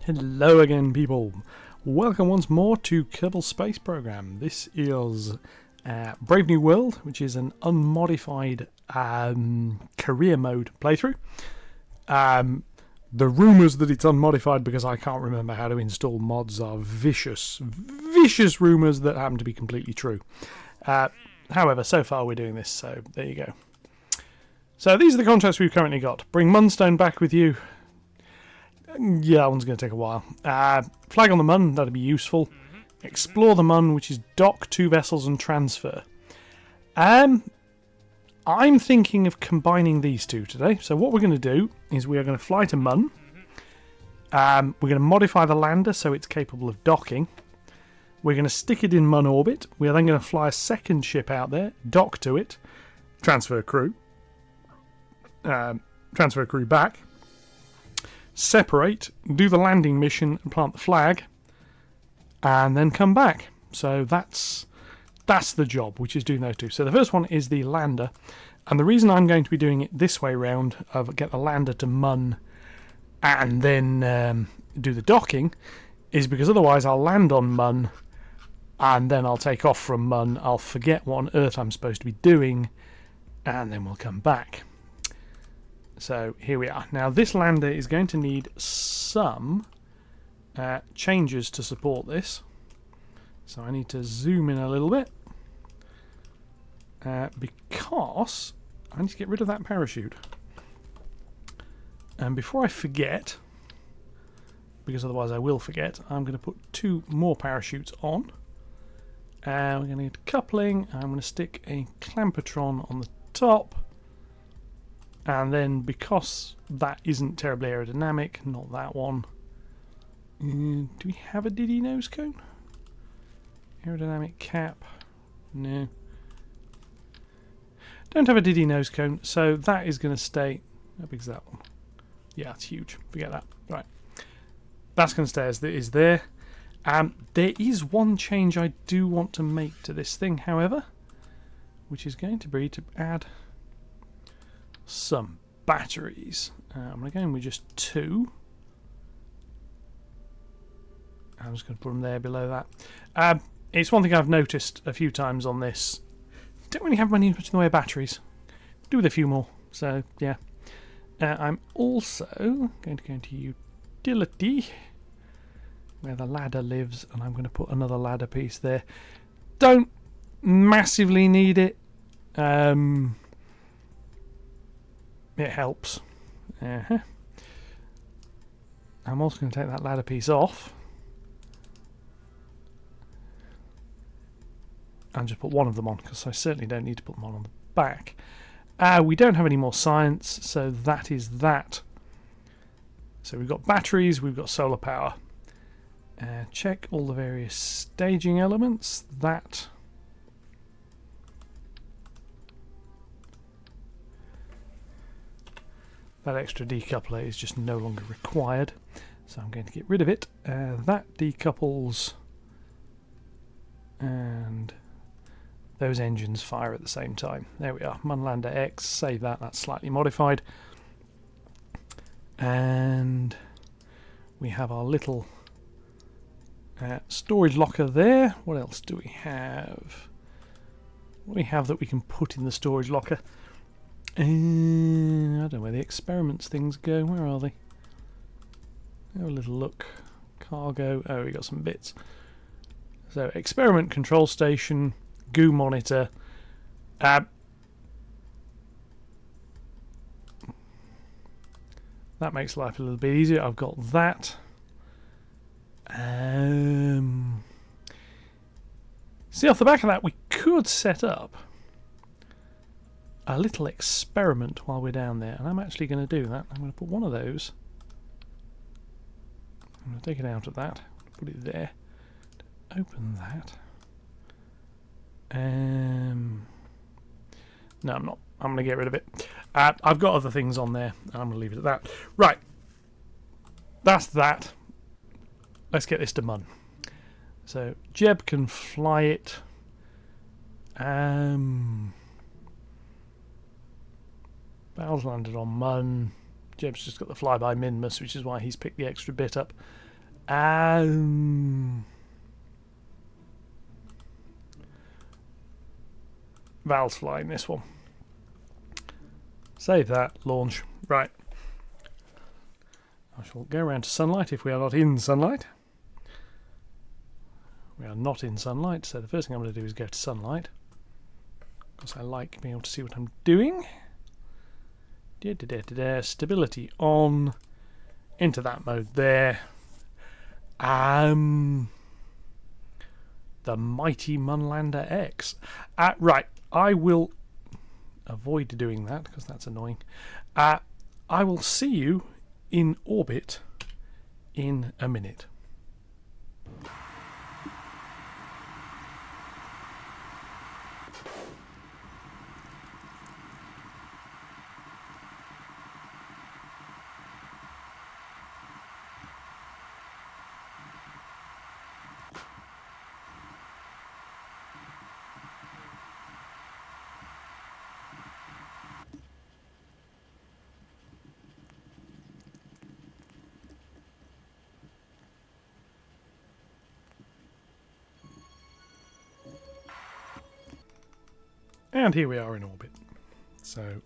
Hello again, people. Welcome once more to Kerbal Space Program. This is Brave New World, which is an unmodified career mode playthrough. The rumours that it's unmodified because I can't remember how to install mods are vicious rumours that happen to be completely true. However, so far we're doing this, so there you go. So these are the contracts we've currently got. Bring Munstone back with you. Yeah, that one's going to take a while. Flag on the Mun, that'd be useful. Explore the Mun, which is dock 2 vessels and transfer. I'm thinking of combining these two today. So what we're going to do is we are going to fly to Mun. We're going to modify the lander so it's capable of docking. We're going to stick it in Mun orbit. We are then going to fly a second ship out there, dock to it, transfer crew back. Separate, do the landing mission and plant the flag, and then come back. So that's the job, which is doing those two. So the first one is the lander, and the reason I'm going to be doing it this way round, of get the lander to Mun and then do the docking, is because otherwise I'll land on Mun and then I'll take off from Mun, I'll forget what on earth I'm supposed to be doing, and then we'll come back. So here we are. Now this lander is going to need some changes to support this. So I need to zoom in a little bit because I need to get rid of that parachute. And before I forget, because otherwise I will forget, I'm going to put 2 more parachutes on. We're going to need coupling. I'm going to stick a clampetron on the top. And then, because that isn't terribly aerodynamic, not that one. Do we have a Diddy nose cone? Aerodynamic cap? No. Don't have a Diddy nose cone, so that is going to stay. How big is that one? Yeah, it's huge. Forget that. Right. That's going to stay as it is there. There is one change I do want to make to this thing, however, which is going to be to add some batteries. I'm going to go in with just 2. I'm just going to put them there below that. It's one thing I've noticed a few times on this. Don't really have much in the way of batteries. Do with a few more. So yeah. I'm also going to go into utility, where the ladder lives, and I'm going to put another ladder piece there. Don't massively need it. It helps. I'm also going to take that ladder piece off and just put one of them on, because I certainly don't need to put them on the back. We don't have any more science, so that is that. So we've got batteries, we've got solar power. Check all the various staging elements. That extra decoupler is just no longer required, so I'm going to get rid of it. That decouples, and those engines fire at the same time. There we are. Munlander X, save that, that's slightly modified. And we have our little storage locker there. What else do we have? What do we have that we can put in the storage locker? I don't know where the experiments things go. Where are they? Have a little look. Cargo. Oh, we got some bits. So, experiment control station, goo monitor. That makes life a little bit easier. I've got that. See, off the back of that, we could set up a little experiment while we're down there, and I'm actually going to do that. I'm going to put one of those. I'm going to take it out of that, put it there, open that. No, I'm not. I'm going to get rid of it. I've got other things on there, and I'm going to leave it at that. Right. That's that. Let's get this to Mun. So, Jeb can fly it. Bowles landed on Mun. Jeb's just got the flyby Minmus, which is why he's picked the extra bit up. Valve's flying this one. Save that, launch. Right. I shall go around to sunlight if we are not in sunlight. We are not in sunlight, so the first thing I'm going to do is go to sunlight. Because I like being able to see what I'm doing. Stability on. Into that mode there. The mighty Munlander X. Right, I will avoid doing that because that's annoying. I will see you in orbit in a minute. And here we are in orbit. So,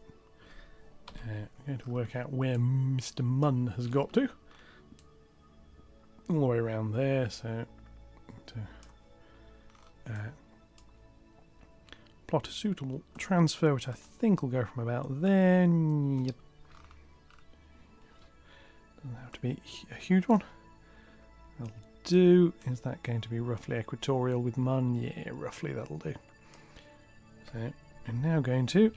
I'm going to work out where Mr. Munn has got to. All the way around there, so to plot a suitable transfer, which I think will go from about there. Yep. Doesn't have to be a huge one. That'll do. Is that going to be roughly equatorial with Munn? Yeah, roughly that'll do. So, I'm now going to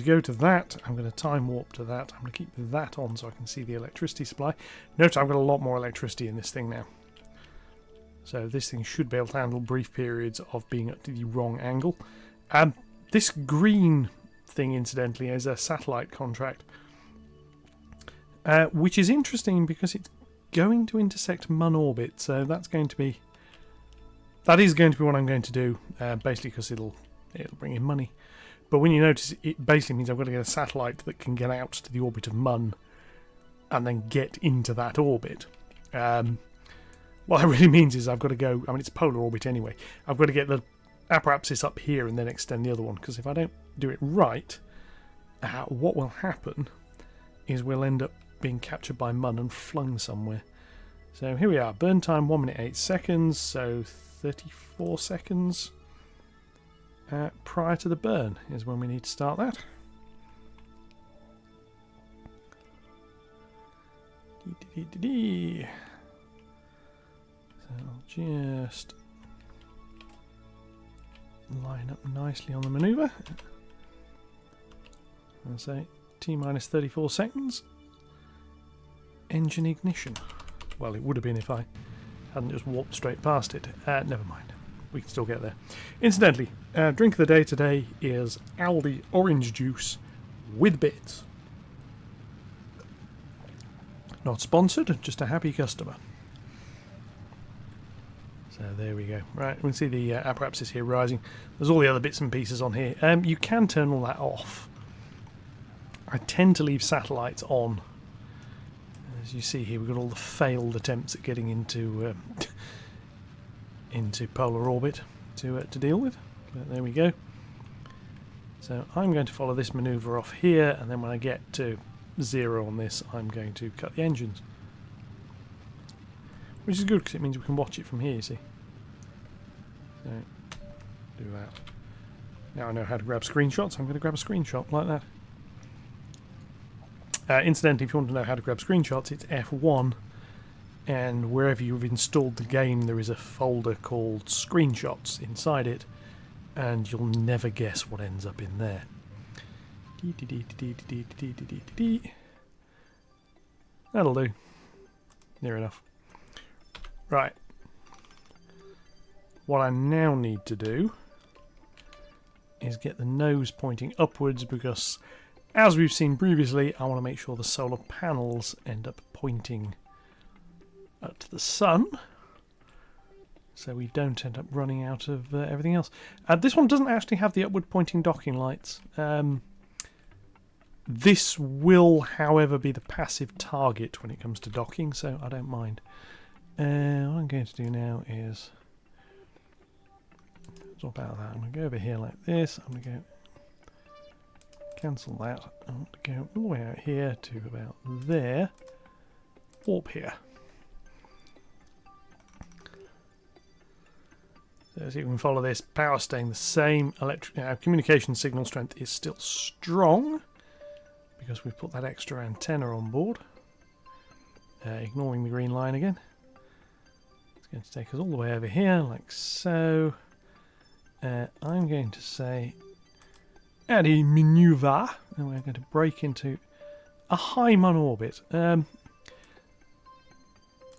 go to that. I'm going to time warp to that. I'm going to keep that on so I can see the electricity supply. Notice I've got a lot more electricity in this thing now. So this thing should be able to handle brief periods of being at the wrong angle. This green thing, incidentally, is a satellite contract, which is interesting because it's going to intersect Munn orbit. So that is going to be what I'm going to do, basically because it'll bring in money. But when you notice, it basically means I've got to get a satellite that can get out to the orbit of Munn and then get into that orbit. What that really means is I've got to go, I mean, it's polar orbit anyway. I've got to get the apparatus up here and then extend the other one, because if I don't do it right, what will happen is we'll end up being captured by Munn and flung somewhere. So here we are, burn time 1 minute 8 seconds, so 34 seconds prior to the burn is when we need to start that. So I'll just line up nicely on the manoeuvre. I'll say T minus 34 seconds. Engine ignition. Well, it would have been if I hadn't just walked straight past it. Never mind. We can still get there. Incidentally, drink of the day today is Aldi orange juice with bits. Not sponsored, just a happy customer. So there we go. Right, we can see the apparatus here rising. There's all the other bits and pieces on here. You can turn all that off. I tend to leave satellites on. As you see here, we've got all the failed attempts at getting into polar orbit to deal with. But there we go. So I'm going to follow this manoeuvre off here, and then when I get to 0 on this, I'm going to cut the engines. Which is good because it means we can watch it from here, you see. So, do that. Now I know how to grab screenshots, I'm going to grab a screenshot like that. Incidentally, if you want to know how to grab screenshots, it's F1, and wherever you've installed the game there is a folder called screenshots inside it, and you'll never guess what ends up in there. That'll do. Near enough. Right. What I now need to do is get the nose pointing upwards, because as we've seen previously, I want to make sure the solar panels end up pointing at the sun, so we don't end up running out of everything else. This one doesn't actually have the upward pointing docking lights. This will, however, be the passive target when it comes to docking, so I don't mind. What I'm going to do now is swap out that. I'm going to go over here like this. I'm going to go cancel that. I want to go all the way out here to about there. Warp here. So as you can follow this, power staying the same. Communication signal strength is still strong because we've put that extra antenna on board. Ignoring the green line again. It's going to take us all the way over here like so. I'm going to say add a maneuver, and we're going to break into a high Mun orbit. I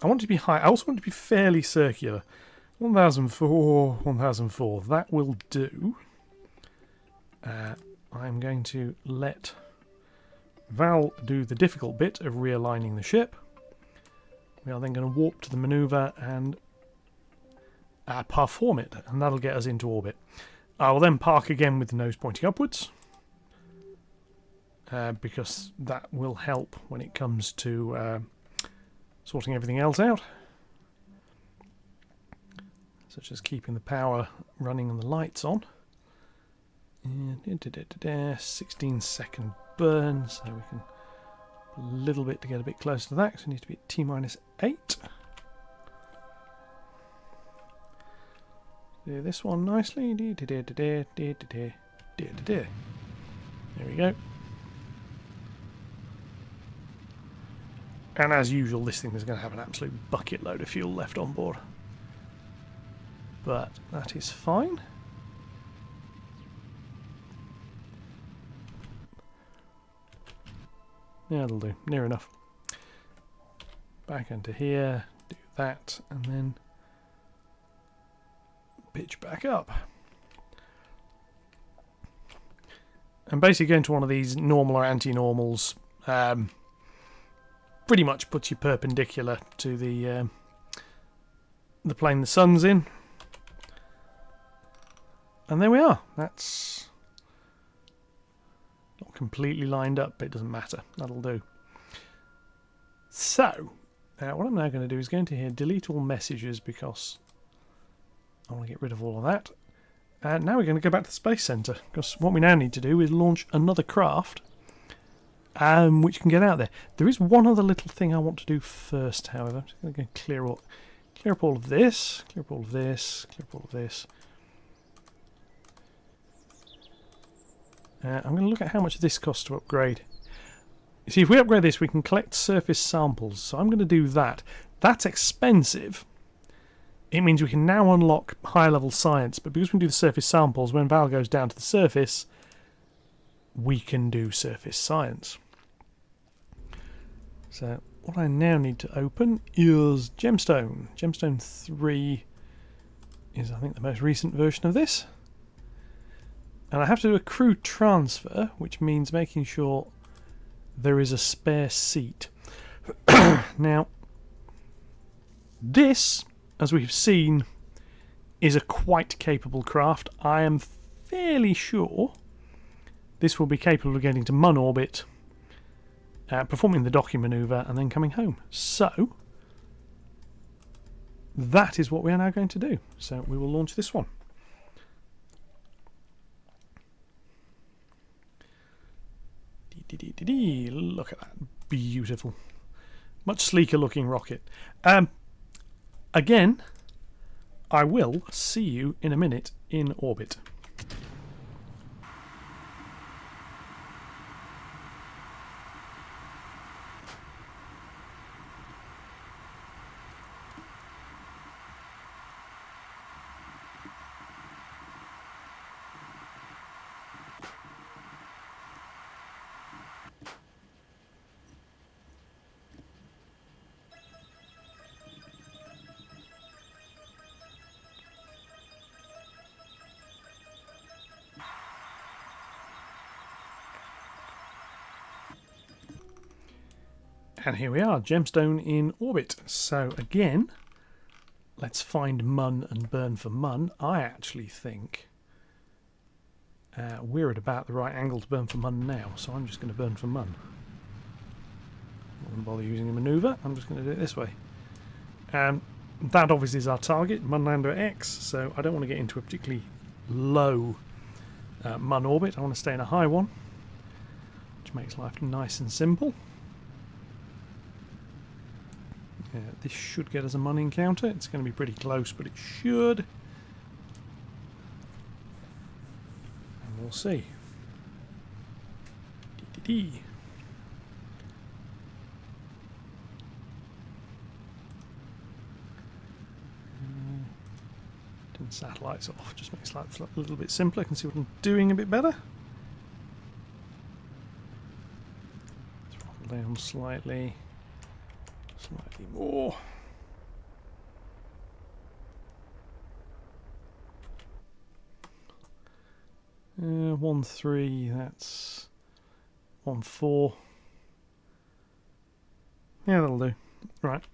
want it to be high. I also want it to be fairly circular. 1004, 1004. That will do. I'm going to let Val do the difficult bit of realigning the ship. We are then going to warp to the maneuver and perform it, and that'll get us into orbit. I will then park again with the nose pointing upwards, because that will help when it comes to sorting everything else out, such as keeping the power running and the lights on. 16-second burn, so we can a little bit to get a bit closer to that, because we need to be at T-8. Do this one nicely. There we go. And as usual, this thing is going to have an absolute bucket load of fuel left on board. But that is fine. Yeah, that'll do. Near enough. Back into here, do that, and then pitch back up. And basically going to one of these normal or anti-normals pretty much puts you perpendicular to the plane the sun's in. And there we are. That's not completely lined up, but it doesn't matter. That'll do. So, what I'm now going to do is go into here, delete all messages, because I want to get rid of all of that. And now we're going to go back to the Space Centre, because what we now need to do is launch another craft which can get out there. There is one other little thing I want to do first, however. I'm just going to go clear up all of this, clear up all of this, clear up all of this. I'm going to look at how much this costs to upgrade. You see, if we upgrade this, we can collect surface samples, so I'm going to do that. That's expensive. It means we can now unlock higher level science, but because we can do the surface samples, when Val goes down to the surface, we can do surface science. So what I now need to open is Gemstone. Gemstone 3 is, I think, the most recent version of this. And I have to do a crew transfer, which means making sure there is a spare seat. Now, this, as we've seen, is a quite capable craft. I am fairly sure this will be capable of getting to Mun orbit, performing the docking manoeuvre, and then coming home. So, that is what we are now going to do. So, we will launch this one. Look at that. Beautiful. Much sleeker looking rocket. Again, I will see you in a minute in orbit. And here we are, Gemstone in orbit. So again, let's find Mun and burn for Mun. I actually think We're at about the right angle to burn for mun now, so I'm just going to burn for mun. Not going to bother using a manoeuvre, I'm just going to do it this way. That obviously is our target, mun lander X, so I don't want to get into a particularly low mun orbit. I want to stay in a high one, which makes life nice and simple. This should get us a mun encounter. It's going to be pretty close, but it should. And we'll see. Dee. Turn satellites off. Just makes life a little bit simpler. I can see what I'm doing a bit better. Throttle down slightly. Slightly more. Uh, 1-3, that's 1-4. Yeah, that'll do. Right.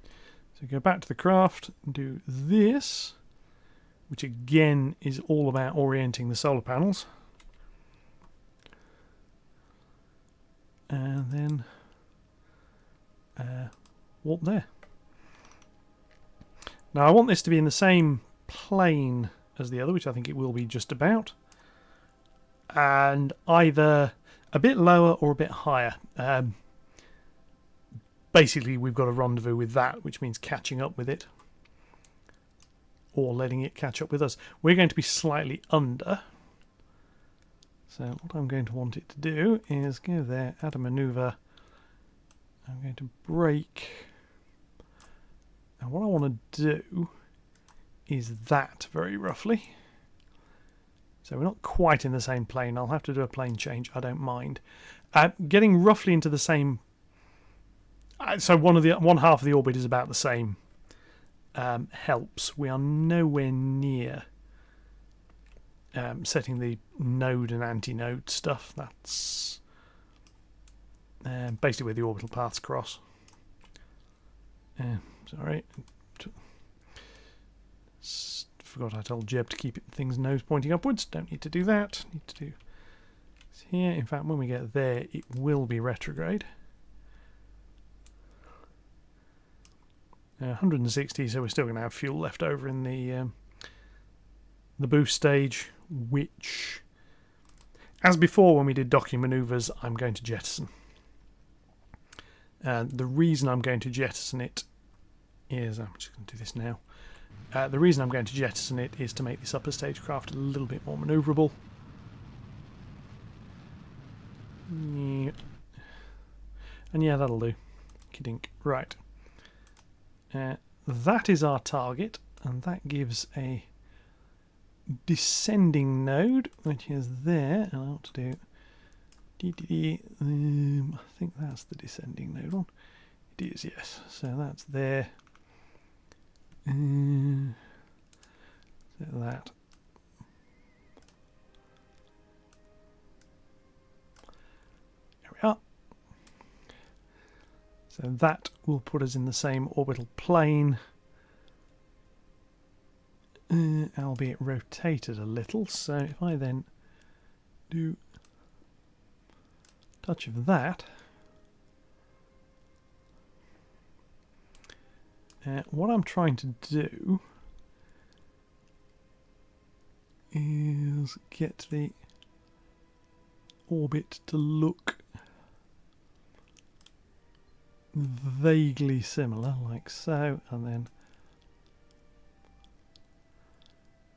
So go back to the craft and do this, which again is all about orienting the solar panels. And then warp there. Now I want this to be in the same plane as the other, which I think it will be just about, and either a bit lower or a bit higher. Basically we've got a rendezvous with that, which means catching up with it or letting it catch up with us. We're going to be slightly under, so what I'm going to want it to do is go there, add a manoeuvre. I'm going to brake. And what I want to do is that very roughly. So we're not quite in the same plane. I'll have to do a plane change. I don't mind. Getting roughly into the same. So one half of the orbit is about the same. Helps. We are nowhere near setting the node and anti-node stuff. That's basically where the orbital paths cross. Sorry. Forgot I told Jeb to keep things nose pointing upwards. Don't need to do that. Need to do this here. In fact, when we get there, it will be retrograde. 160, so we're still going to have fuel left over in the boost stage, which, as before when we did docking manoeuvres, I'm going to jettison. The reason I'm going to jettison it is, I'm just going to do this now. The reason I'm going to jettison it is to make this upper stage craft a little bit more manoeuvrable. Yeah. And yeah, that'll do. Kidink. Right. That is our target, and that gives a descending node, which is there, and I want to do I think that's the descending node one. It is, yes. So that's there. So that. There we are. So that will put us in the same orbital plane, albeit rotated a little. So if I then do a touch of that, what I'm trying to do is get the orbit to look vaguely similar, like so, and then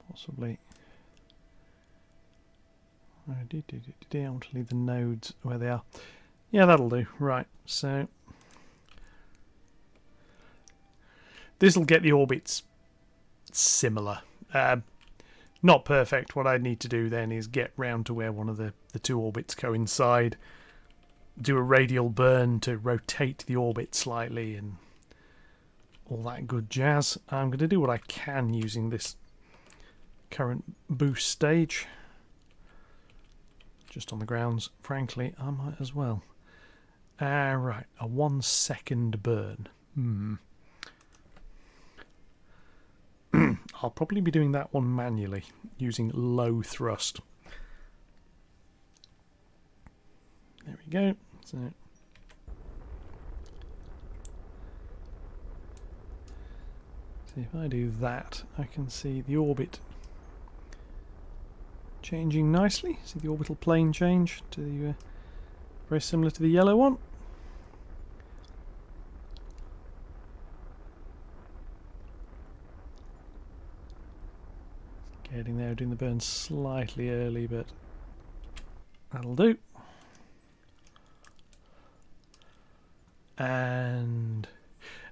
possibly I want to leave the nodes where they are. Yeah, that'll do. Right, so this will get the orbits similar. Not perfect. What I need to do then is get round to where one of the two orbits coincide, do a radial burn to rotate the orbit slightly and all that good jazz. I'm going to do what I can using this current boost stage. Just on the grounds, frankly, I might as well. Right, a 1 second burn. I'll probably be doing that one manually, using low thrust. There we go. So if I do that, I can see the orbit changing nicely. See the orbital plane change to the very similar to the yellow one. Getting there, doing the burn slightly early, but that'll do. And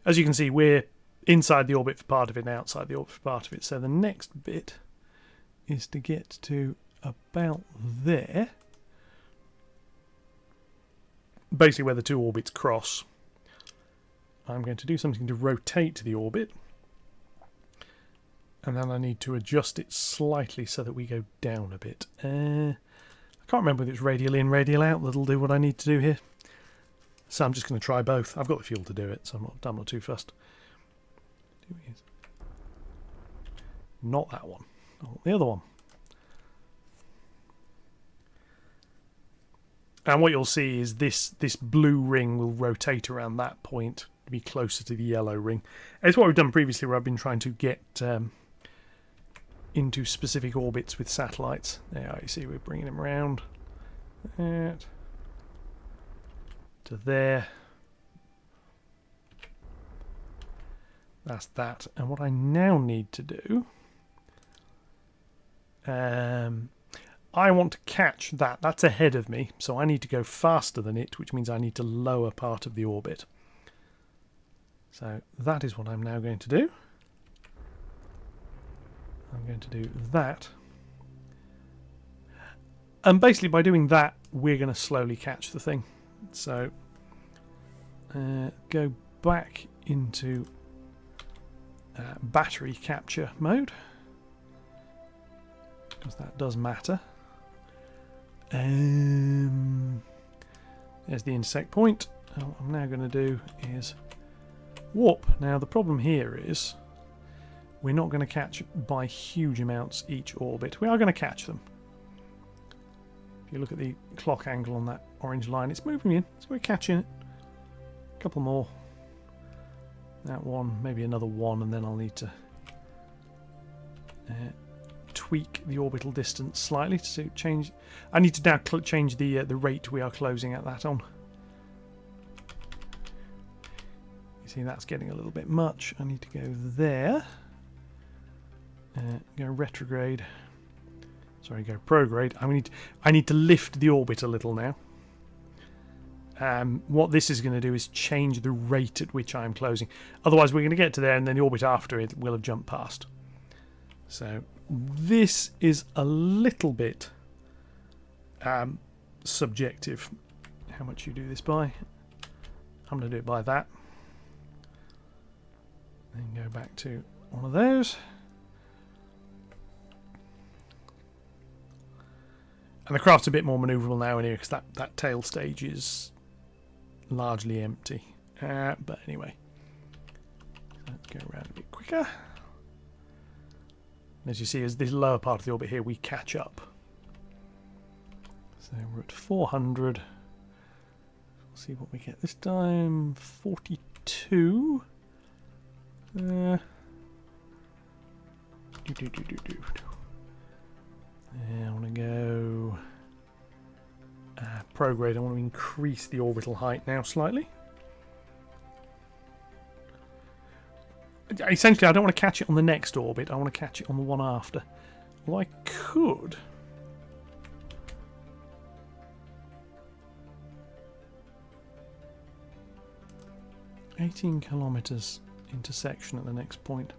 as you can see, we're inside the orbit for part of it and outside the orbit for part of it. So the next bit is to get to about there. Basically where the two orbits cross. I'm going to do something to rotate the orbit. And then I need to adjust it slightly so that we go down a bit. I can't remember whether it's radial in, radial out that'll do what I need to do here. So I'm just going to try both. I've got the fuel to do it, so I'm not too fussed. Not that one. Oh, the other one. And what you'll see is this blue ring will rotate around that point to be closer to the yellow ring. It's what we've done previously where I've been trying to get into specific orbits with satellites. There you see we're bringing them around. That. To there. That's that. And what I now need to do, I want to catch that. That's ahead of me, so I need to go faster than it, which means I need to lower part of the orbit. So that is what I'm now going to do. I'm going to do that. And basically by doing that, we're going to slowly catch the thing. So go back into battery capture mode, because that does matter. There's the intersect point. And what I'm now going to do is warp. Now the problem here is we're not going to catch by huge amounts each orbit. We are going to catch them. If you look at the clock angle on that orange line, it's moving in, so we're catching it. A couple more. That one, maybe another one, and then I'll need to tweak the orbital distance slightly to change. I need to now change the rate we are closing at that on. You see that's getting a little bit much. I need to go there. Go retrograde. Sorry, go prograde. I need to lift the orbit a little now. What this is going to do is change the rate at which I'm closing. Otherwise we're going to get to there and then the orbit after it will have jumped past. So this is a little bit subjective, how much you do this by. I'm going to do it by that. Then go back to one of those. And the craft's a bit more manoeuvrable now anyway, because that tail stage is largely empty. But anyway, let's go around a bit quicker. And as you see, as this lower part of the orbit here, we catch up. So we're at 400. We'll see what we get this time. 42. Yeah, I want to go prograde. I want to increase the orbital height now slightly. Essentially, I don't want to catch it on the next orbit. I want to catch it on the one after. Well, I could. $18 intersection at the next point.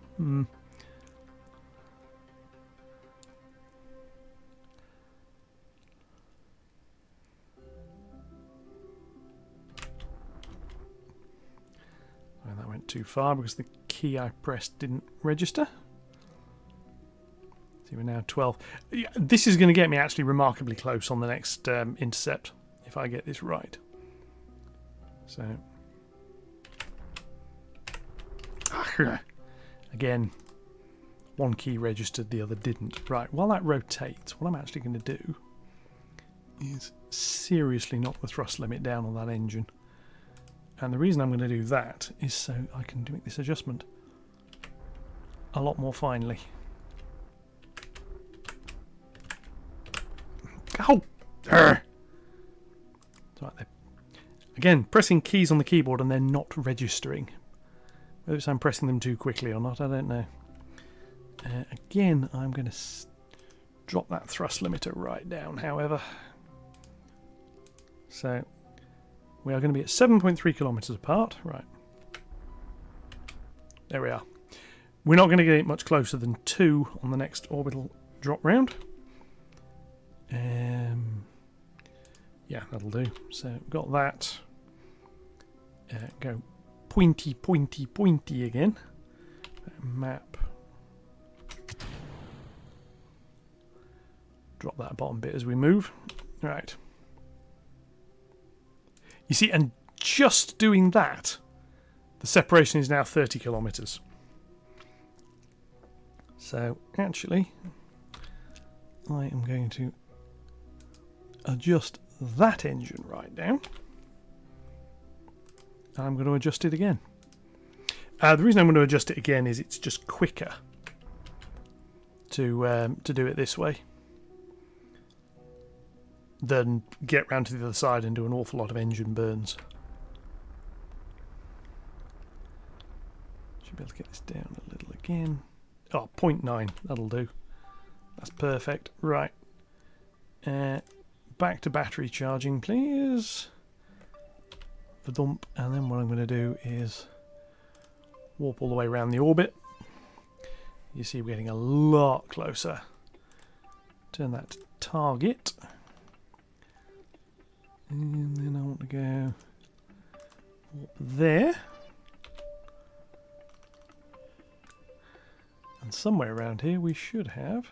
That went too far because the key I pressed didn't register. So we're now 12. This is going to get me actually remarkably close on the next intercept if I get this right. So again, one key registered, the other didn't. Right, while that rotates, what I'm actually going to do is seriously knock the thrust limit down on that engine. And the reason I'm going to do that is so I can make this adjustment a lot more finely. Oh! Right there. Again, pressing keys on the keyboard and they're not registering. Whether it's I'm pressing them too quickly or not, I don't know. Again, I'm going to drop that thrust limiter right down, however. So, we are going to be at 7.3 kilometres apart. Right. There we are. We're not going to get it much closer than 2 on the next orbital drop round. Yeah, that'll do. So, got that. Go pointy, pointy, pointy again. Map. Drop that bottom bit as we move. Right. You see, and just doing that, the separation is now 30 kilometres. So, actually, I am going to adjust that engine right down. And I'm going to adjust it again. The reason I'm going to adjust it again is it's just quicker to do it this way than get round to the other side and do an awful lot of engine burns. Should be able to get this down a little again. Oh, 0.9, that'll do. That's perfect. Right. Back to battery charging, please. The dump, and then what I'm going to do is warp all the way around the orbit. You see we're getting a lot closer. Turn that to target. And then I want to go up there. And somewhere around here we should have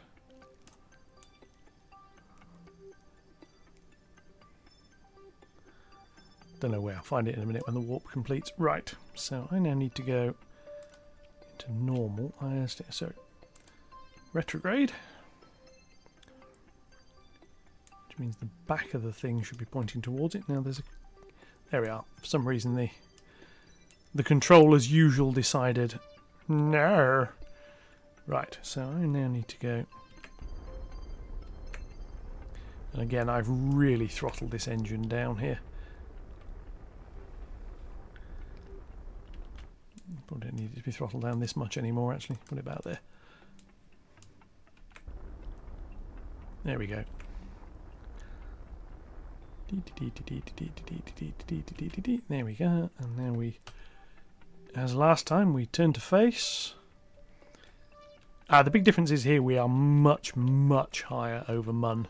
don't know where, I'll find it in a minute when the warp completes. Right, so I now need to go into normal. So retrograde. Which means the back of the thing should be pointing towards it. Now there's a... There we are. For some reason the control as usual decided no. Right, so I now need to go... And again, I've really throttled this engine down here. Probably don't need it to be throttled down this much anymore, actually. Put it about there. There we go. There we go. And now we, as last time, we turn to face. The big difference is here we are much, much higher over Mun.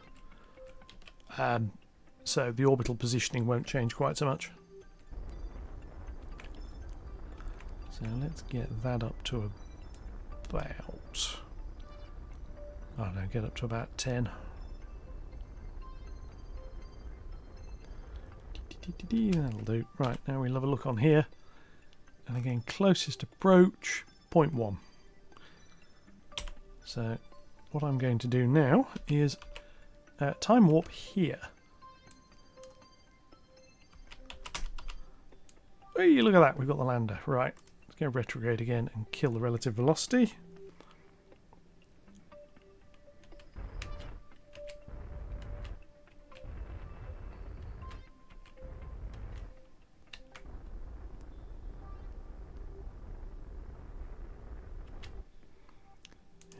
So the orbital positioning won't change quite so much. So let's get that up to about, I don't know, get up to about 10. That'll do. Right, now we'll have a look on here. And again, closest approach, 0.1. So what I'm going to do now is time warp here. Hey, look at that, we've got the lander. Right. Go retrograde again and kill the relative velocity.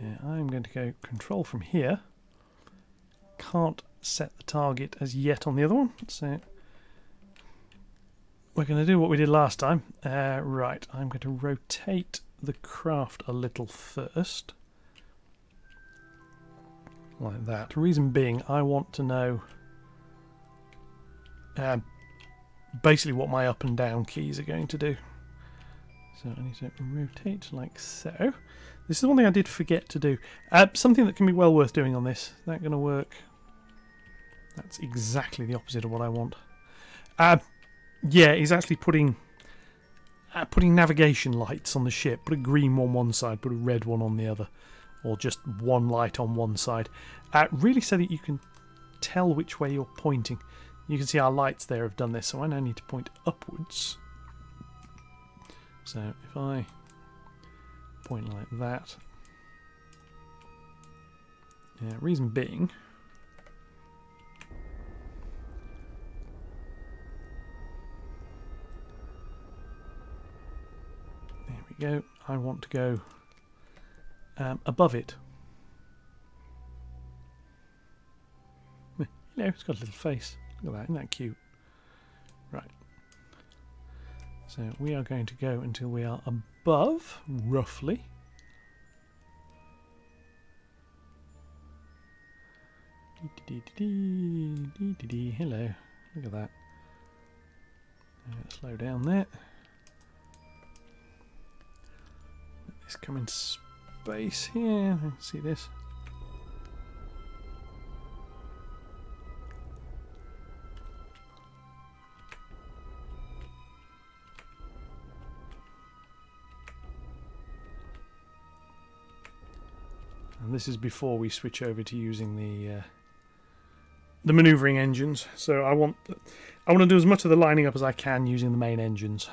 Yeah, I'm going to go control from here. Can't set the target as yet on the other one, so we're going to do what we did last time. Right, I'm going to rotate the craft a little first. Like that. Reason being, I want to know basically what my up and down keys are going to do. So I need to rotate like so. This is one thing I did forget to do. Something that can be well worth doing on this. Is that going to work? That's exactly the opposite of what I want. Yeah, he's actually putting navigation lights on the ship. Put a green one one side, put a red one on the other, or just one light on one side. Really, so that you can tell which way you're pointing. You can see our lights there have done this, so I now need to point upwards. So if I point like that, reason being, there we go, I want to go above it. Hello, it's got a little face. Look at that, isn't that cute? Right. So we are going to go until we are above, roughly. Hello, look at that. Slow down there. Let this come into space here. See this? And this is before we switch over to using the manoeuvring engines. So I want to do as much of the lining up as I can using the main engines.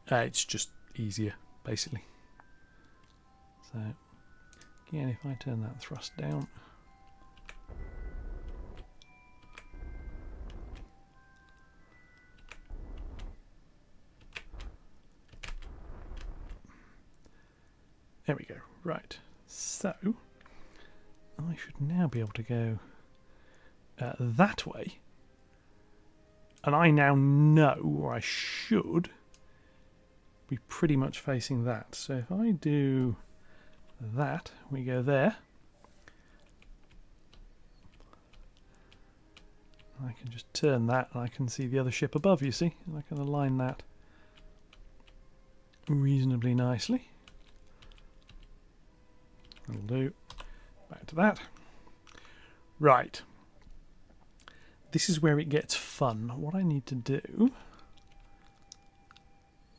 It's just easier, basically. So again, if I turn that thrust down. There we go. Right. So I should now be able to go that way. And I now know, or I should, be pretty much facing that. So if I do that, we go there. I can just turn that and I can see the other ship above, you see. And I can align that reasonably nicely. That'll do. Back to that. Right. This is where it gets fun. What I need to do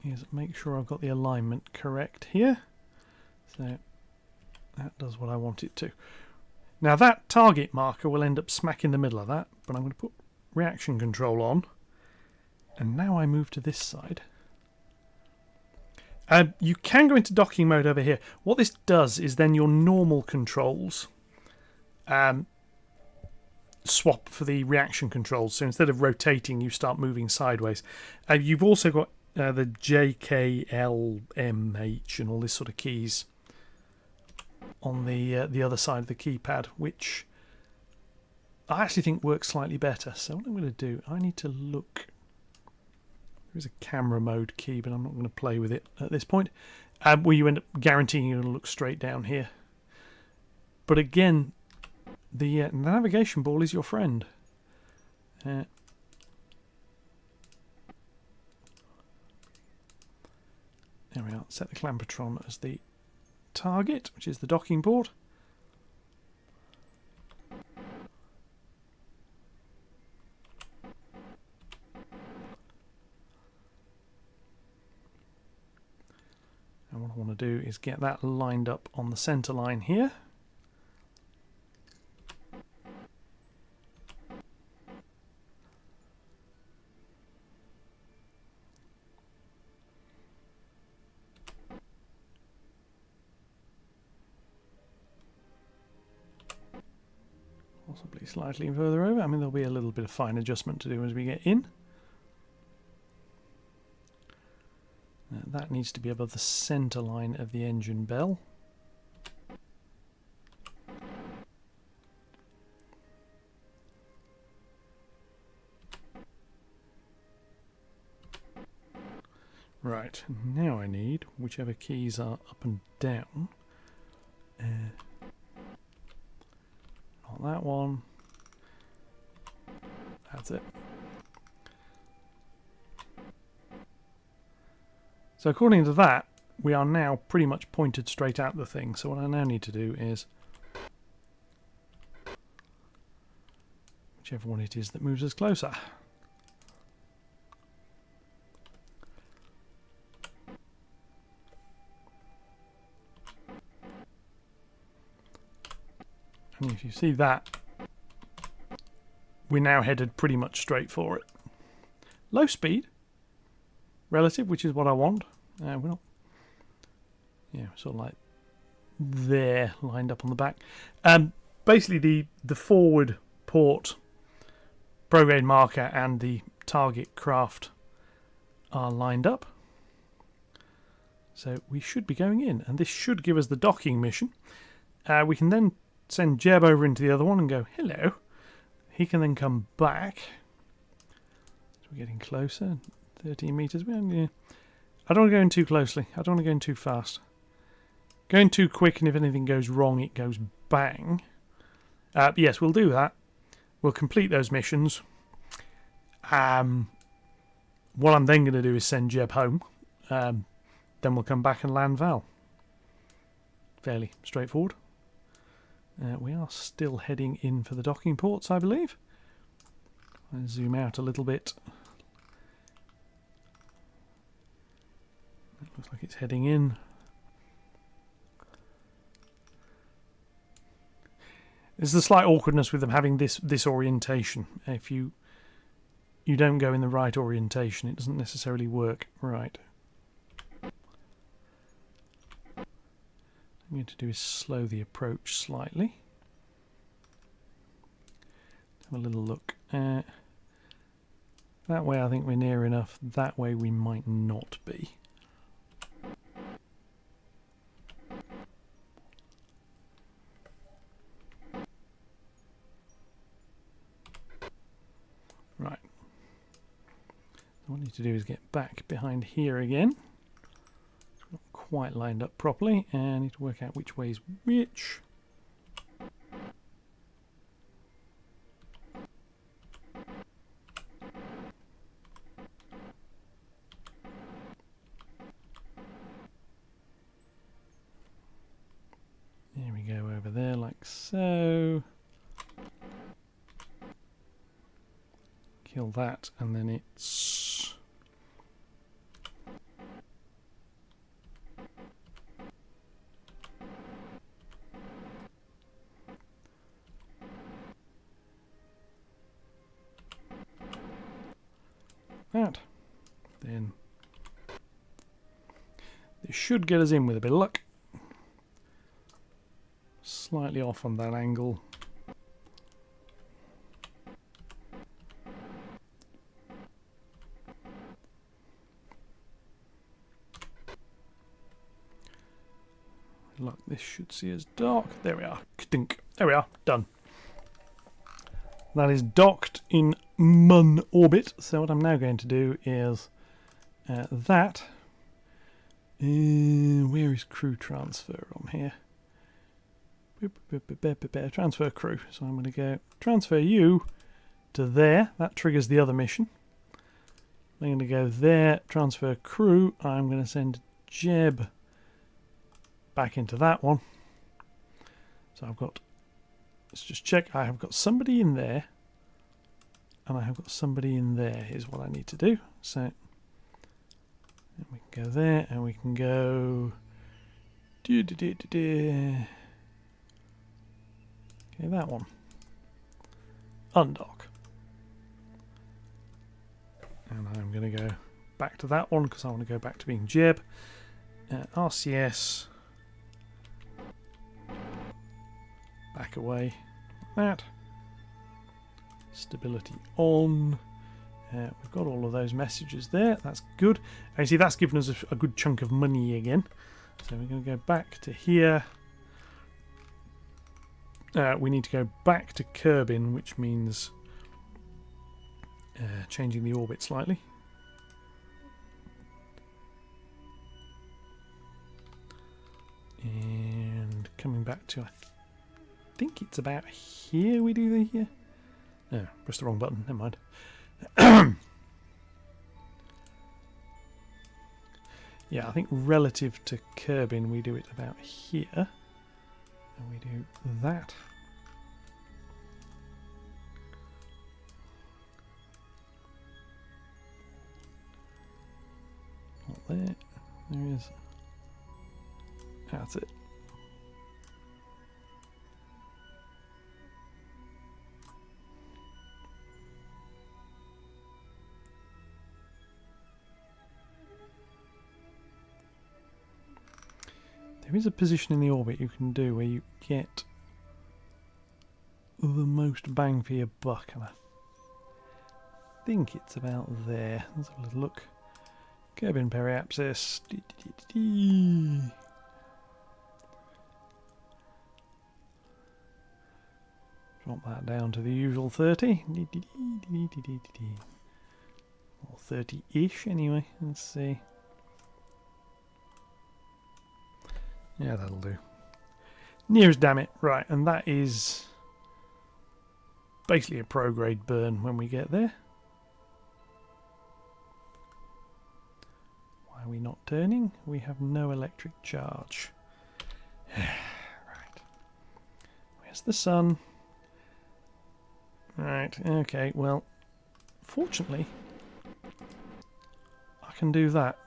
is make sure I've got the alignment correct here. So that does what I want it to. Now that target marker will end up smack in the middle of that, but I'm going to put reaction control on. And now I move to this side. You can go into docking mode over here. What this does is then your normal controls swap for the reaction controls. So instead of rotating, you start moving sideways. You've also got the J, K, L, M, H and all this sort of keys on the other side of the keypad, which I actually think works slightly better. So what I'm going to do, I need to look. There is a camera mode key, but I'm not going to play with it at this point. Where you end up guaranteeing you're going to look straight down here. But again, the navigation ball is your friend. There we are. Set the Clampertron as the target, which is the docking port. And what I want to do is get that lined up on the center line here. Possibly slightly further over. I mean, there'll be a little bit of fine adjustment to do as we get in. That needs to be above the center line of the engine bell. Right, now I need whichever keys are up and down. Not that one. That's it. So according to that, we are now pretty much pointed straight at the thing. So what I now need to do is, whichever one it is that moves us closer. If you see that, we're now headed pretty much straight for it. Low speed, relative, which is what I want. We're not, yeah, sort of like there, lined up on the back. Basically, the forward port prograde marker and the target craft are lined up. So we should be going in, and this should give us the docking mission. We can then send Jeb over into the other one and go, hello. He can then come back. So we're getting closer, 13 metres. Yeah. I don't want to go in too closely. I don't want to go in too fast. Going too quick, and if anything goes wrong, it goes bang. Yes, we'll do that. We'll complete those missions. What I'm then going to do is send Jeb home. Then we'll come back and land Val. Fairly straightforward. We are still heading in for the docking ports, I believe. I'll zoom out a little bit. It looks like it's heading in. There's the slight awkwardness with them having this orientation. If you don't go in the right orientation, it doesn't necessarily work. Right. What I'm going to do is slow the approach slightly. Have a little look. That way I think we're near enough. That way we might not be. Right. What I need to do is get back behind here again. Not quite lined up properly, and I need to work out which way is which. There we go, over there like so. Kill that, and then it's that. Then this should get us in with a bit of luck. Slightly off on that angle. Look, this should see us dock. There we are. Kdink. There we are. Done. That is docked in Mun orbit. So what I'm now going to do is that. Where is crew transfer on here? Transfer crew. So I'm going to go transfer you to there. That triggers the other mission. I'm going to go there. Transfer crew. I'm going to send Jeb back into that one. So I've got, let's just check, I have got somebody in there and I have got somebody in there is what I need to do. So we can go there and we can go okay, that one, undock, and I'm going to go back to that one because I want to go back to being Jeb. RCS, back away, that, stability on. We've got all of those messages there, that's good. And you see that's given us a good chunk of money again. So we're going to go back to here. We need to go back to Kerbin, which means changing the orbit slightly. And coming back to, I think it's about here we do the here. No, pressed the wrong button, never mind. Yeah, I think relative to Kerbin we do it about here. And we do that. Not there. There is. That's it. There is a position in the orbit you can do where you get the most bang for your buck, and I think it's about there. Let's have a little look. Kerbal periapsis. Drop that down to the usual 30. Or 30-ish anyway. Let's see. Yeah, that'll do. Near as damn it. Right, and that is basically a pro-grade burn when we get there. Why are we not turning? We have no electric charge. Right. Where's the sun? Right, okay, well, fortunately, I can do that.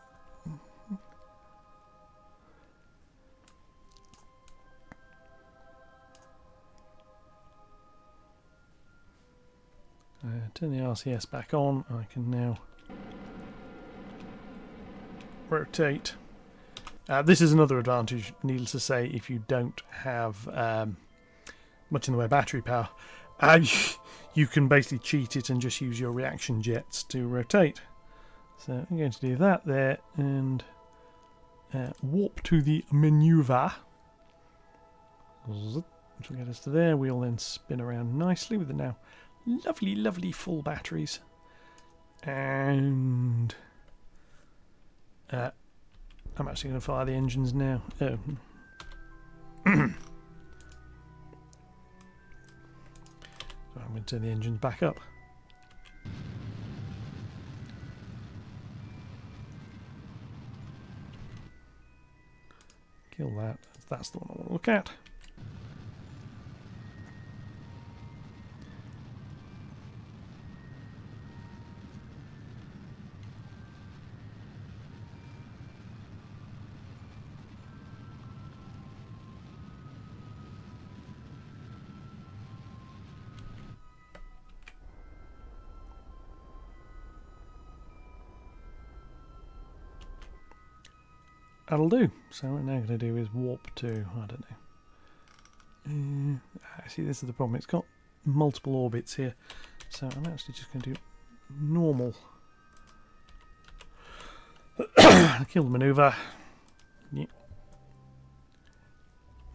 Turn the RCS back on. I can now rotate. This is another advantage, needless to say, if you don't have much in the way of battery power. You can basically cheat it and just use your reaction jets to rotate. So I'm going to do that there and warp to the maneuver. Which will get us to there. We'll then spin around nicely with the now lovely, lovely full batteries. And I'm actually going to fire the engines now. Oh. So I'm going to turn the engines back up. Kill that. That's the one I want to look at. That'll do. So what we're now going to do is warp to, I don't know. See, this is the problem. It's got multiple orbits here. So I'm actually just going to do normal. Kill the maneuver. Yeah.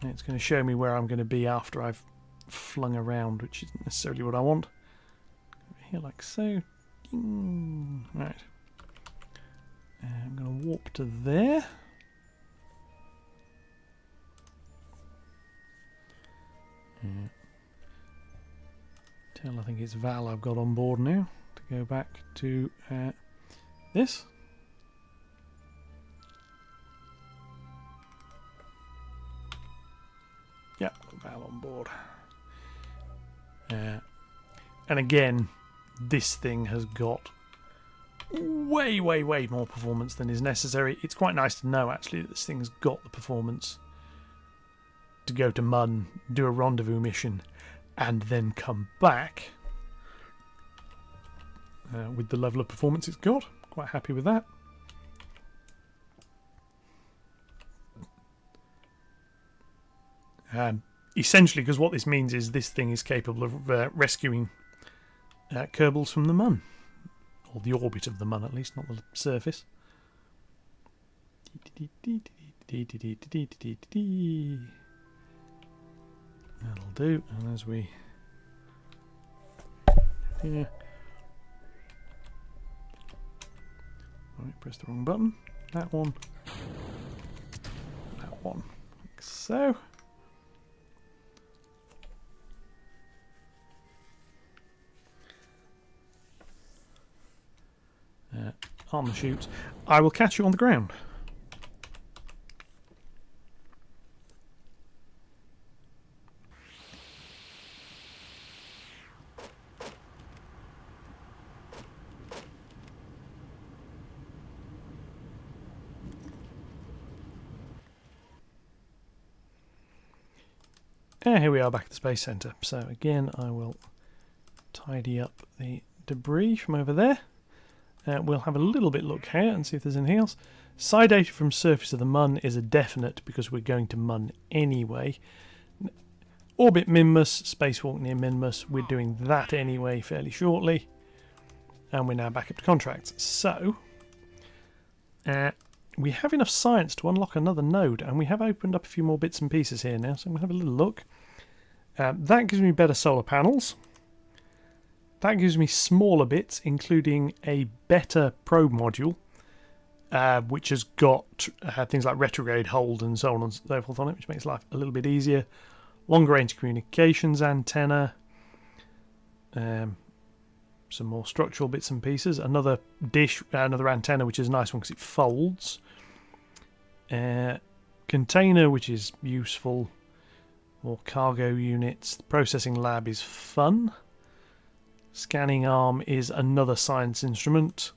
And it's going to show me where I'm going to be after I've flung around, which isn't necessarily what I want. Here like so. Ding. Right. I'm going to warp to there. I think it's Val I've got on board now to go back to this. Yeah, Val on board. And again, this thing has got way, way, way more performance than is necessary. It's quite nice to know actually that this thing's got the performance to go to Mun, do a rendezvous mission, and then come back with the level of performance it's got. Quite happy with that. Essentially, because what this means is this thing is capable of rescuing kerbals from the Mun, or the orbit of the Mun at least, not the surface. That'll do, and as we here, right, press the wrong button. That one, like so. On the chutes. I will catch you on the ground. And here we are back at the Space Centre. So again, I will tidy up the debris from over there. we'll have a little bit look here and see if there's anything else. Side data from surface of the Mun is a definite because we're going to Mun anyway. Orbit Minmus, spacewalk near Minmus, we're doing that anyway fairly shortly. And we're now back up to contracts. So, we have enough science to unlock another node, and we have opened up a few more bits and pieces here now, so I'm going to have a little look. That gives me better solar panels. That gives me smaller bits, including a better probe module, which has got things like retrograde hold and so on and so forth on it, which makes life a little bit easier. Longer range communications antenna. Some more structural bits and pieces. Another dish, another antenna, which is a nice one because it folds. Container, which is useful. More cargo units. The processing lab is fun. Scanning arm is another science instrument.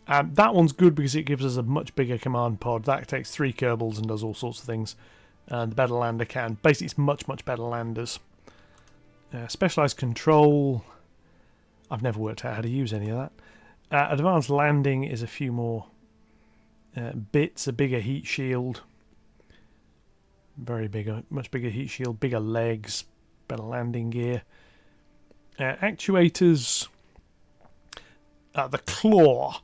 That one's good because it gives us a much bigger command pod. That takes 3 kerbals and does all sorts of things. And the better lander can. Basically, it's much better landers. Specialized control. I've never worked out how to use any of that. Advanced landing is a few more bits. A bigger heat shield. Very bigger, much bigger heat shield. Bigger legs. Better landing gear. Actuators. The claw.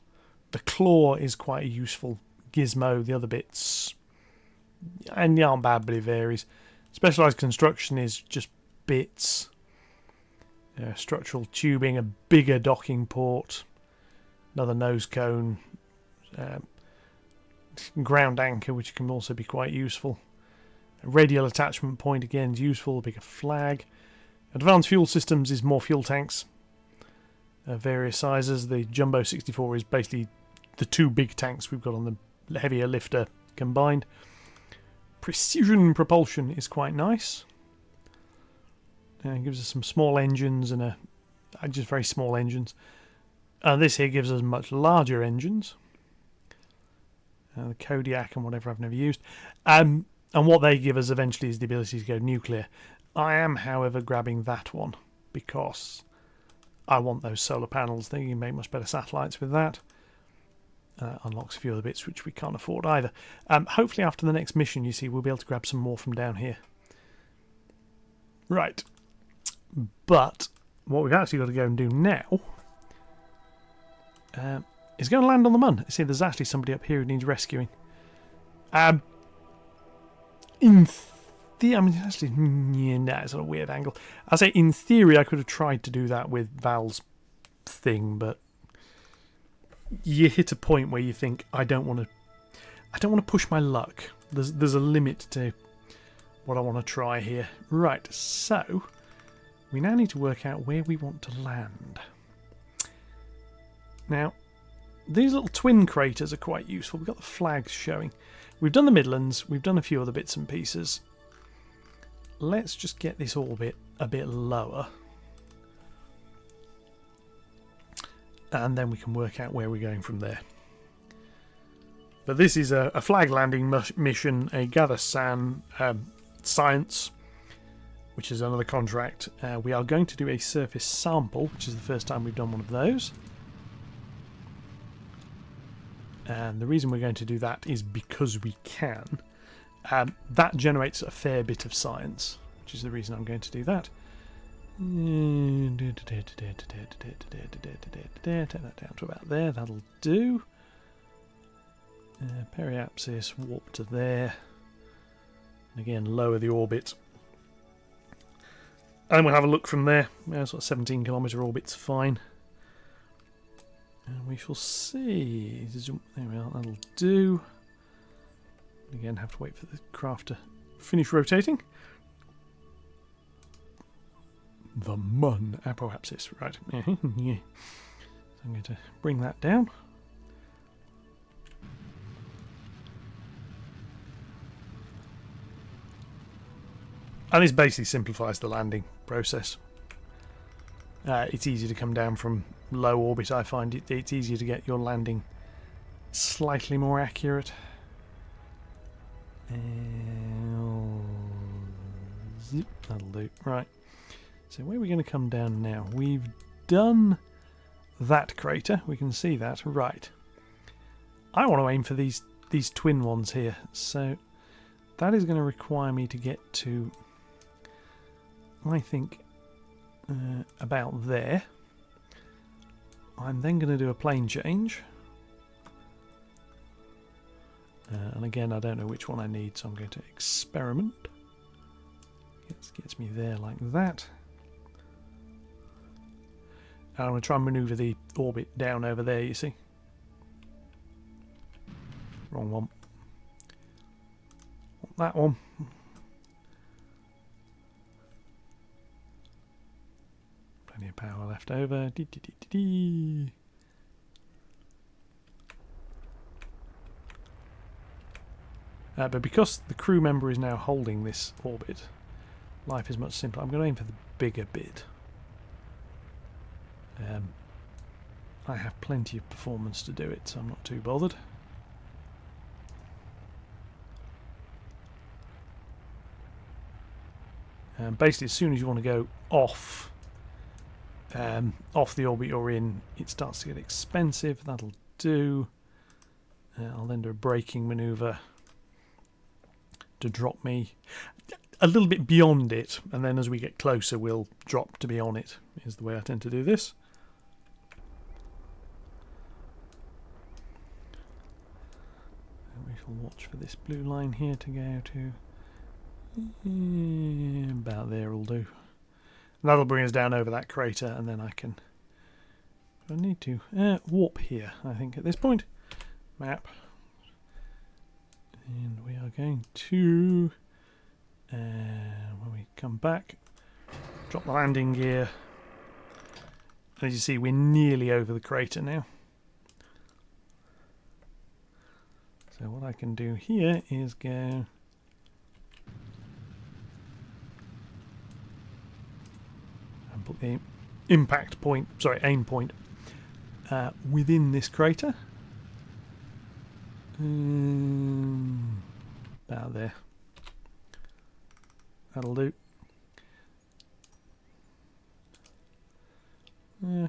The claw is quite a useful gizmo. The other bits, and they aren't bad, but it varies. Specialized construction is just bits. Structural tubing, a bigger docking port, another nose cone, ground anchor, which can also be quite useful. A radial attachment point again is useful. A bigger flag. Advanced fuel systems is more fuel tanks, various sizes. The Jumbo 64 is basically the 2 big tanks we've got on the heavier lifter combined. Precision propulsion is quite nice. It gives us some small engines and just very small engines. This here gives us much larger engines. The Kodiak and whatever I've never used. And what they give us eventually is the ability to go nuclear. I am, however, grabbing that one because I want those solar panels. They can make much better satellites with that. Unlocks a few other bits which we can't afford either. Hopefully after the next mission, you see, we'll be able to grab some more from down here. Right. But what we've actually got to go and do now is go and land on the Mun. See, there's actually somebody up here who needs rescuing. I mean, actually, yeah, it's on a weird angle. I say, in theory, I could have tried to do that with Val's thing, but you hit a point where you think, I don't want to push my luck. There's a limit to what I want to try here. Right, so we now need to work out where we want to land. Now, these little twin craters are quite useful. We've got the flags showing. We've done the Midlands. We've done a few other bits and pieces. Let's just get this orbit a bit lower. And then we can work out where we're going from there. But this is a flag landing mission, a gather SAN science, which is another contract. We are going to do a surface sample, which is the first time we've done one of those. And the reason we're going to do that is because we can. That generates a fair bit of science, which is the reason I'm going to do that. Take that down to about there, that'll do. Periapsis, warp to there. And again, lower the orbit. And we'll have a look from there. Sort of 17 kilometre orbit's fine. And we shall see. There we are, that'll do. Again, have to wait for the craft to finish rotating. The Mun apoapsis, right. Yeah. So I'm going to bring that down. And this basically simplifies the landing process. It's easy to come down from low orbit. I find it's easier to get your landing slightly more accurate. Zip, that'll do. Right. So where are we going to come down now? We've done that crater. We can see that. Right. I want to aim for these twin ones here. So that is going to require me to get to, I think, about there. I'm then going to do a plane change. And again, I don't know which one I need, so I'm going to experiment. Gets me there like that. And I'm going to try and manoeuvre the orbit down over there, you see. Wrong one. That one. Plenty of power left over. But because the crew member is now holding this orbit, life is much simpler. I'm going to aim for the bigger bit. I have plenty of performance to do it, so I'm not too bothered. Basically, as soon as you want to go off the orbit you're in, it starts to get expensive. That'll do. I'll then do a braking manoeuvre to drop me a little bit beyond it, and then as we get closer we'll drop to be on it, is the way I tend to do this. And we shall watch for this blue line here to go to about there will do. And that'll bring us down over that crater, and then I need to warp here, I think, at this point. Map. And we are going to, when we come back, drop the landing gear. And as you see, we're nearly over the crater now. So what I can do here is go and put the impact point, sorry, aim point within this crater. About there. That'll do.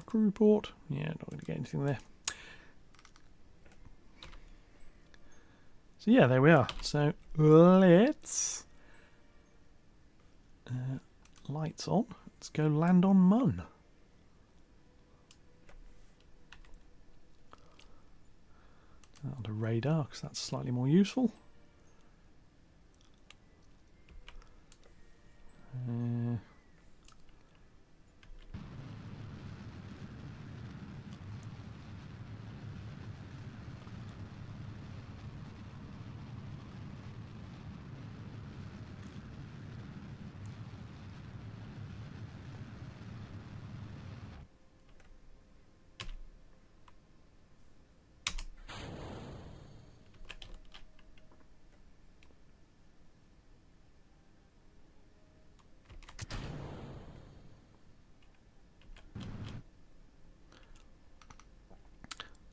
Crew report. Yeah, not going to get anything there. So yeah, there we are. So let's lights on. Let's go land on Mun. Onto radar, because that's slightly more useful.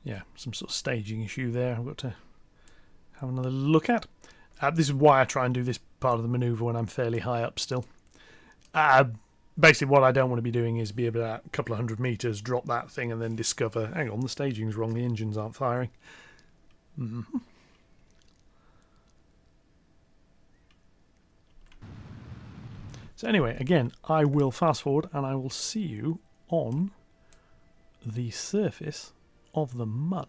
Yeah, some sort of staging issue there I've got to have another look at. This is why I try and do this part of the manoeuvre when I'm fairly high up still. Basically what I don't want to be doing is be able to, a couple of 100 metres, drop that thing and then discover, hang on, the staging's wrong, the engines aren't firing. So anyway, again, I will fast forward and I will see you on the surface of the Mun.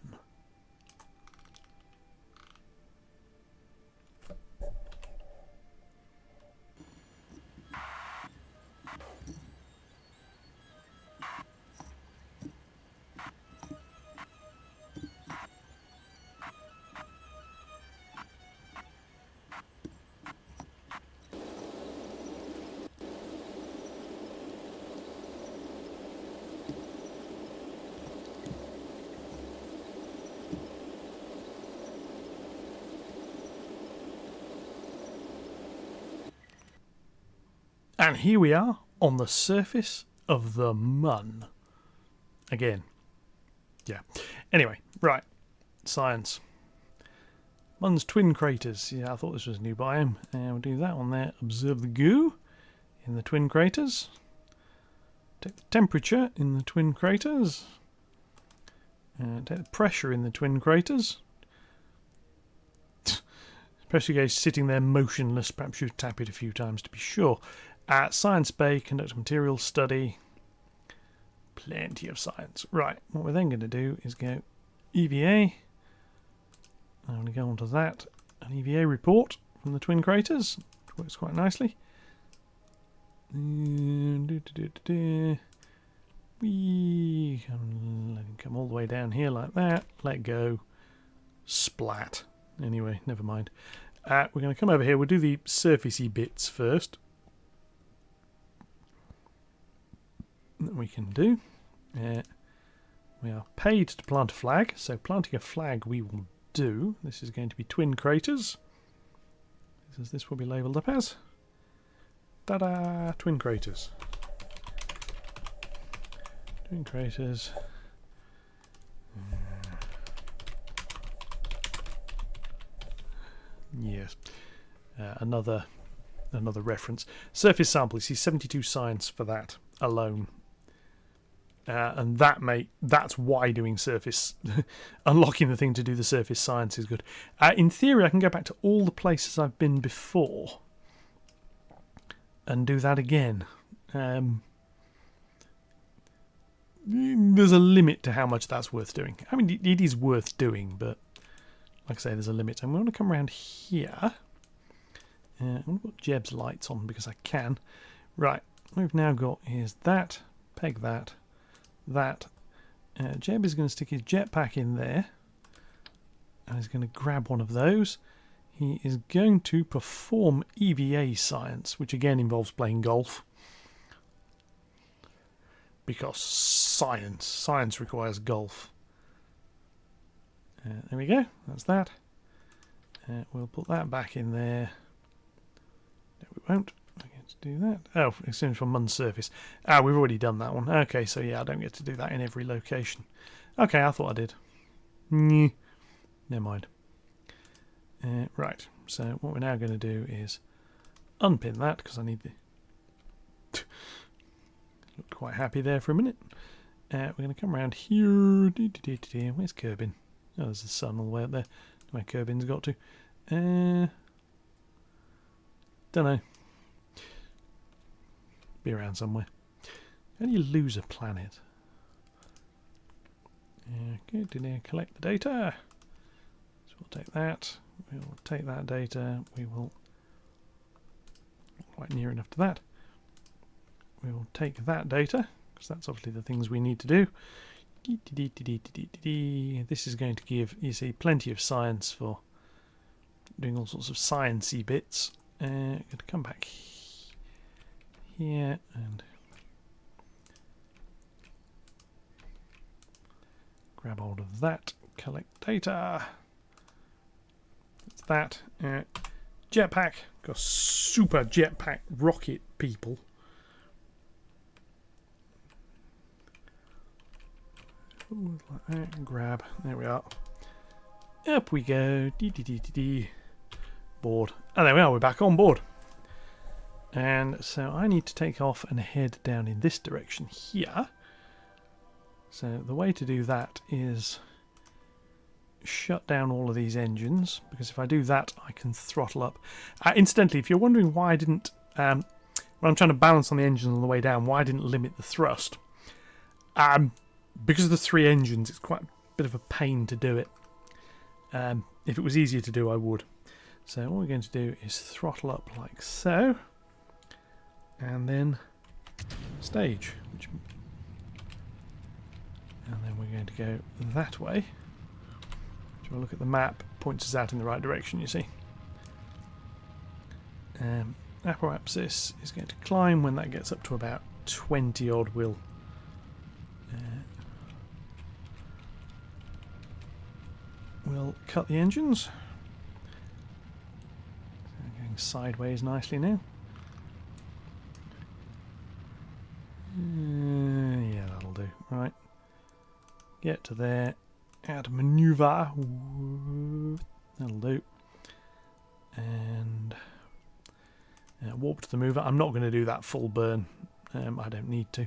And here we are on the surface of the Mun. Again. Yeah. Anyway, right. Science. Mun's twin craters. Yeah, I thought this was a new biome. And we'll do that one there. Observe the goo in the twin craters. Take the temperature in the twin craters. Take the pressure in the twin craters. Pressure gauge sitting there motionless. Perhaps you tap it a few times to be sure. Science bay, conduct material study. Plenty of science. Right, what we're then going to do is go EVA. I'm going to go on to that. An EVA report from the twin craters. Which works quite nicely. We come all the way down here like that. Let go. Splat. Anyway, never mind. We're going to come over here. We'll do the surfacey bits first. That we can do. We are paid to plant a flag, so planting a flag we will do. This is going to be twin craters. This is this will be labelled up as. Ta-da! Twin craters. Twin craters. Yes. Another reference. Surface sample. You see 72 science for that alone. And that's why doing surface, unlocking the thing to do the surface science is good. In theory, I can go back to all the places I've been before and do that again. There's a limit to how much that's worth doing. I mean, it is worth doing, but like I say, there's a limit. I'm going to come around here. I'm going to put Jeb's lights on because I can. Right, what we've now got is that, peg that. Jeb is going to stick his jetpack in there and he's going to grab one of those. He is going to perform EVA science, which again involves playing golf, because science requires golf. There we go, that's that. We'll put that back in there. No, we won't. I get to do that. Oh, exchange from Mun's surface. We've already done that one. Okay, so yeah, I don't get to do that in every location. Okay, I thought I did. Never mind. Right, so what we're now going to do is unpin that, because I need the... Looked quite happy there for a minute. We're going to come around here. Where's Kerbin? Oh, there's the sun all the way up there. Where Kerbin's got to. Don't know. Be around somewhere. How do you lose a planet? Okay, collect the data. So we'll take that. We'll take that data. We will... Not quite near enough to that. We will take that data, because that's obviously the things we need to do. This is going to give, you see, plenty of science for doing all sorts of sciencey bits. I'm going to come back here and grab hold of that, collect data. That's that. Jetpack, got super jetpack rocket people. Like that, grab, there we are. Up we go. Board. And there we are, we're back on board. And so I need to take off and head down in this direction here. So the way to do that is shut down all of these engines, because if I do that I can throttle up. Incidentally, if you're wondering why I didn't, when I'm trying to balance on the engines on the way down, why I didn't limit the thrust, because of the 3 engines, it's quite a bit of a pain to do it. If it was easier to do, I would. So what we're going to do is throttle up like so, and then stage. And then we're going to go that way. So we'll look at the map, points us out in the right direction, you see. Apoapsis is going to climb. When that gets up to about 20 odd, we'll cut the engines. Going sideways nicely now. Yeah, that'll do. Right. Get to there. Add maneuver. That'll do. And warp to the mover. I'm not going to do that full burn. I don't need to.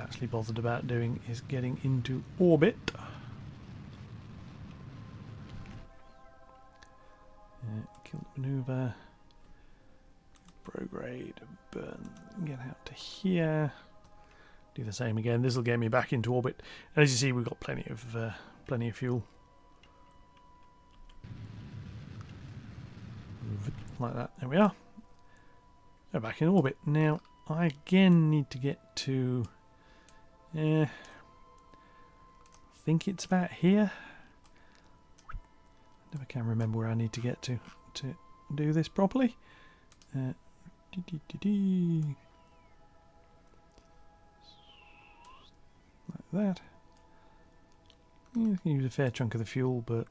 actually bothered about doing is getting into orbit. Kill the maneuver. Prograde, burn, get out to here. Do the same again. This will get me back into orbit. And as you see, we've got plenty of fuel. Like that. There we are. Go back in orbit. Now, I again need to get to... I think it's about here. Never can remember where I need to get to do this properly. Like that. You can use a fair chunk of the fuel, but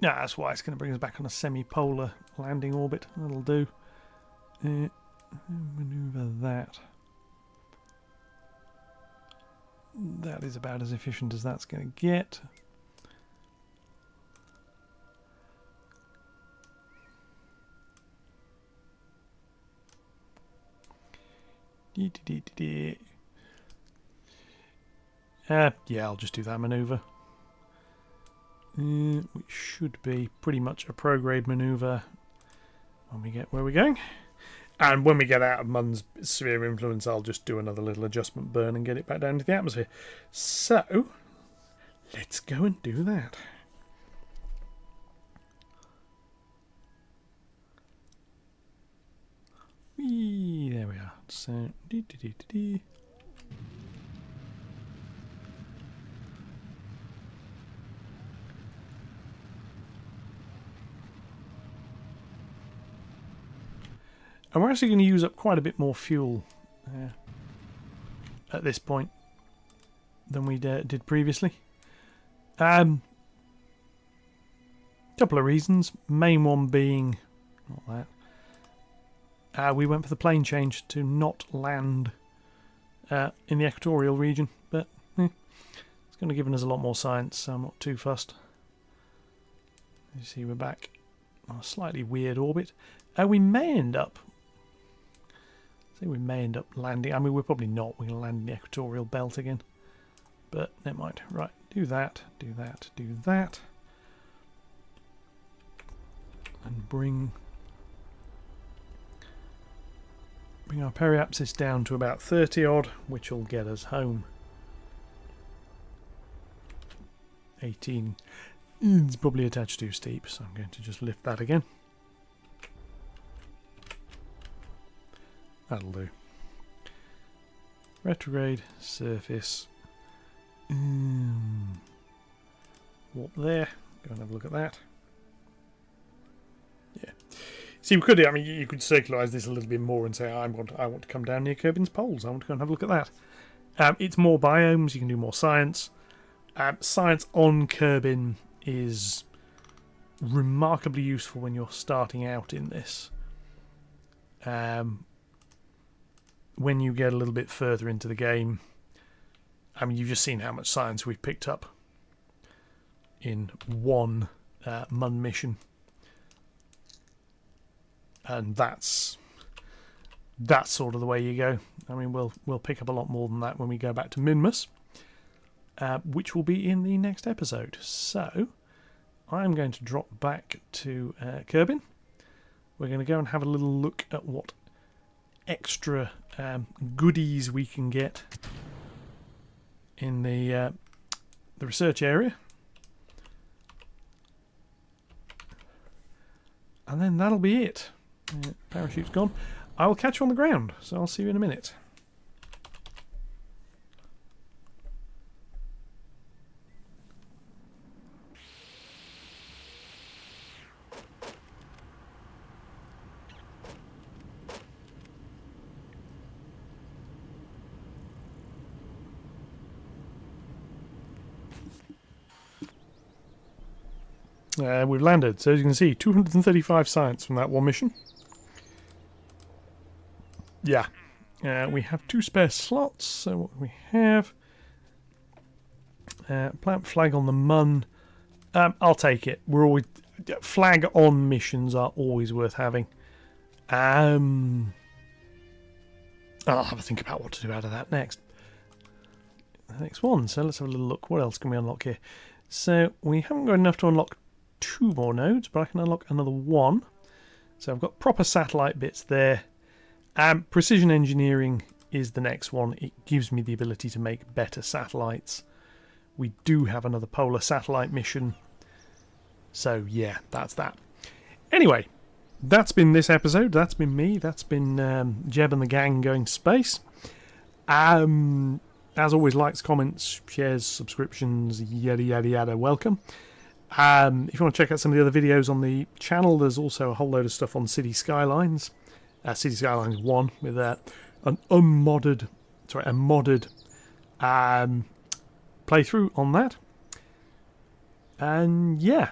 no, that's why it's going to bring us back on a semi-polar landing orbit. That'll do. Maneuver that. That is about as efficient as that's going to get. Yeah, I'll just do that maneuver. Which should be pretty much a prograde maneuver when we get where we're going. And when we get out of Mun's sphere influence, I'll just do another little adjustment burn and get it back down to the atmosphere. So, let's go and do that. Whee, there we are. So, and we're actually going to use up quite a bit more fuel at this point than we did previously. Couple of reasons. Main one being, not that, we went for the plane change to not land in the equatorial region, but it's going to give us a lot more science, so I'm not too fussed. As you see, we're back on a slightly weird orbit. We may end up landing. I mean, we're probably not. We're going to land in the equatorial belt again. But never mind. Right, do that, do that, do that. And bring our periapsis down to about 30 odd, which will get us home. 18. It's probably a touch too steep, so I'm going to just lift that again. That'll do. Retrograde, surface. Warp there. Go and have a look at that. Yeah. See, we could. I mean, you could circularize this a little bit more and say, I want to come down near Kerbin's poles. I want to go and have a look at that. It's more biomes. You can do more science. Science on Kerbin is remarkably useful when you're starting out in this. When you get a little bit further into the game, I mean, you've just seen how much science we've picked up in one Mun mission, and that's sort of the way you go. I mean, we'll pick up a lot more than that when we go back to Minmus, which will be in the next episode. So, I'm going to drop back to Kerbin. We're going to go and have a little look at what extra goodies we can get in the research area, and then that'll be it. Parachute's gone. I will catch you on the ground, so I'll see you in a minute. We've landed, so as you can see, 235 science from that one mission. Yeah. We have 2 spare slots, so what we have... plant flag on the Mun. I'll take it. We're always... Flag on missions are always worth having. I'll have a think about what to do out of that next. next one. So let's have a little look. What else can we unlock here? So we haven't got enough to unlock 2 more nodes, but I can unlock another 1. So I've got proper satellite bits there. Precision engineering is the next one. It gives me the ability to make better satellites. We do have another polar satellite mission. So yeah, that's that. Anyway, that's been this episode. That's been me. That's been Jeb and the gang going to space. As always, likes, comments, shares, subscriptions, yada yada yada, welcome. If you want to check out some of the other videos on the channel, there's also a whole load of stuff on City Skylines. City Skylines 1 with a modded playthrough on that. And yeah,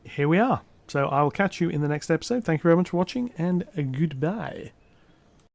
here we are. So I will catch you in the next episode. Thank you very much for watching, and goodbye.